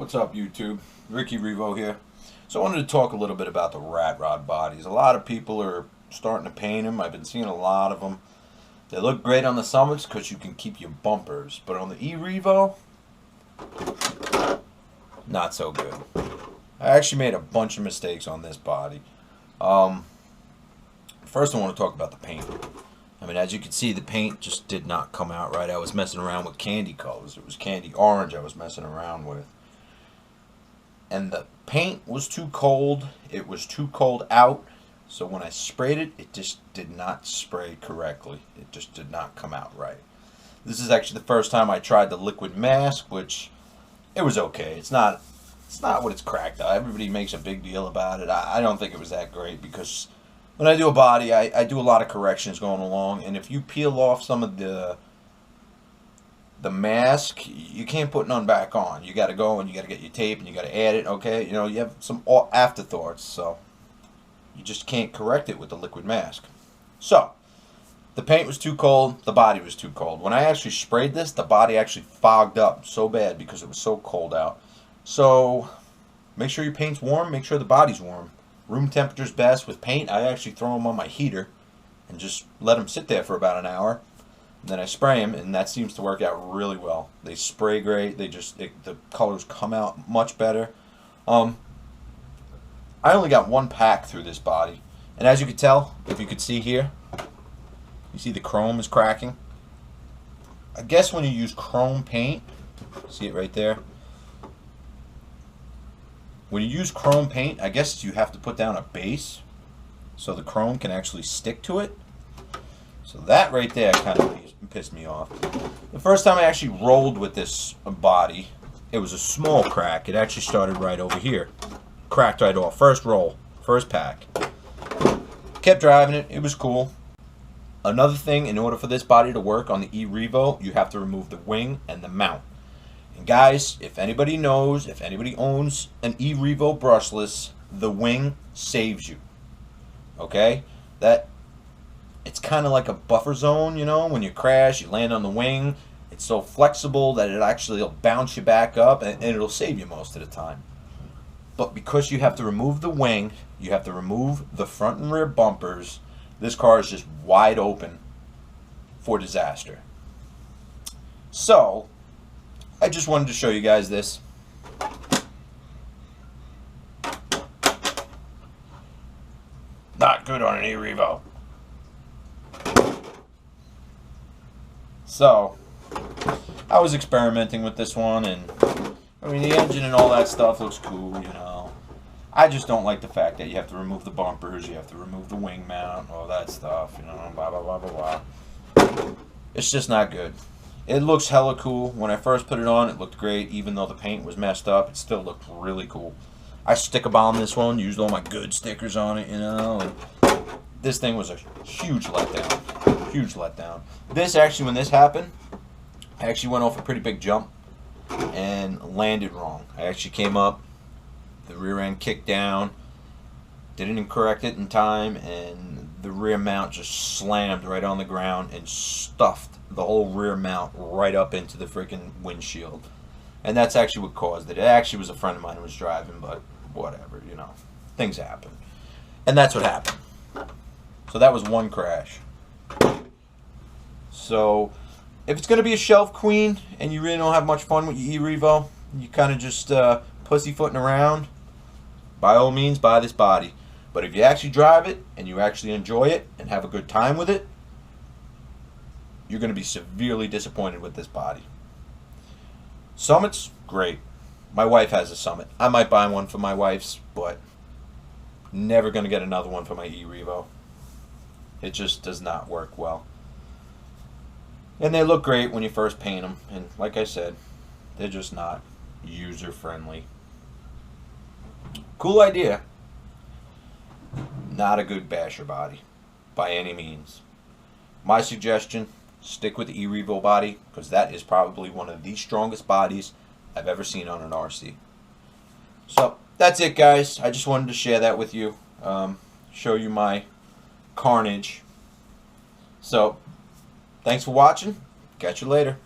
What's up, YouTube? E-Revo here. So I wanted to talk a little bit about the rat rod bodies. A lot of people are starting to paint them. I've been seeing a lot of them. They look great on the Summits because you can keep your bumpers, but on the E-Revo, not so good. I actually made a bunch of mistakes on this body. First I want to talk about the paint. I mean, as you can see, the paint just did not come out right. I was messing around with candy colors. It was candy orange I was messing around with. And the paint was too cold. It was too cold out. So when I sprayed it, it just did not spray correctly. It just did not come out right. This is actually the first time I tried the liquid mask, which it was okay. It's not what it's cracked up. Everybody makes a big deal about it. I don't think it was that great because when I do a body, I do a lot of corrections going along, and if you peel off some of the mask, you can't put none back on. You got to go and you got to get your tape and you got to add it. Okay, you know, you have some afterthoughts, so you just can't correct it with the liquid mask. So the paint was too cold, the body was too cold. When I actually sprayed this, the body actually fogged up so bad because it was so cold out. So make sure your paint's warm, make sure the body's warm. Room temperature's best. With paint, I actually throw them on my heater and just let them sit there for about an hour. And then I spray them, and that seems to work out really well. They spray great. The colors come out much better. I only got one pack through this body, and as you can tell, if you could see here, you see the chrome is cracking. I guess when you use chrome paint, see it right there. When you use chrome paint, I guess you have to put down a base so the chrome can actually stick to it. So that right there kind of pissed me off. The first time I actually rolled with this body, it was a small crack. It actually started right over here. Cracked right off. First roll, first pack. Kept driving it. It was cool. Another thing, in order for this body to work on the E-Revo, you have to remove the wing and the mount. And guys, if anybody knows, if anybody owns an E-Revo brushless, the wing saves you. Okay? It's kind of like a buffer zone, you know, when you crash, you land on the wing. It's so flexible that it actually will bounce you back up and it'll save you most of the time. But because you have to remove the wing, you have to remove the front and rear bumpers, this car is just wide open for disaster. So I just wanted to show you guys this. Not good on an E-Revo. So I was experimenting with this one, and I mean, the engine and all that stuff looks cool, you know. I just don't like the fact that you have to remove the bumpers, you have to remove the wing mount, all that stuff, you know, blah, blah, blah, blah, blah. It's just not good. It looks hella cool. When I first put it on, it looked great. Even though the paint was messed up, it still looked really cool. I sticker-bombed this one, used all my good stickers on it, you know. And this thing was a huge letdown. Huge letdown. This actually, when this happened, I actually went off a pretty big jump and landed wrong. I actually came up, the rear end kicked down, didn't correct it in time, and the rear mount just slammed right on the ground and stuffed the whole rear mount right up into the freaking windshield. And that's actually what caused it. It actually was a friend of mine who was driving, but whatever, you know. Things happen. And that's what happened. So that was one crash. So if it's going to be a shelf queen and you really don't have much fun with your E-Revo, you kind of just pussyfooting around, by all means, buy this body. But if you actually drive it and you actually enjoy it and have a good time with it, you're going to be severely disappointed with this body. Summits, great. My wife has a Summit. I might buy one for my wife's, but never going to get another one for my E-Revo. It just does not work well. And they look great when you first paint them. And like I said, they're just not user-friendly. Cool idea. Not a good basher body by any means. My suggestion, stick with the E-Revo body, because that is probably one of the strongest bodies I've ever seen on an RC. So that's it, guys. I just wanted to share that with you, show you my carnage. So thanks for watching. Catch you later.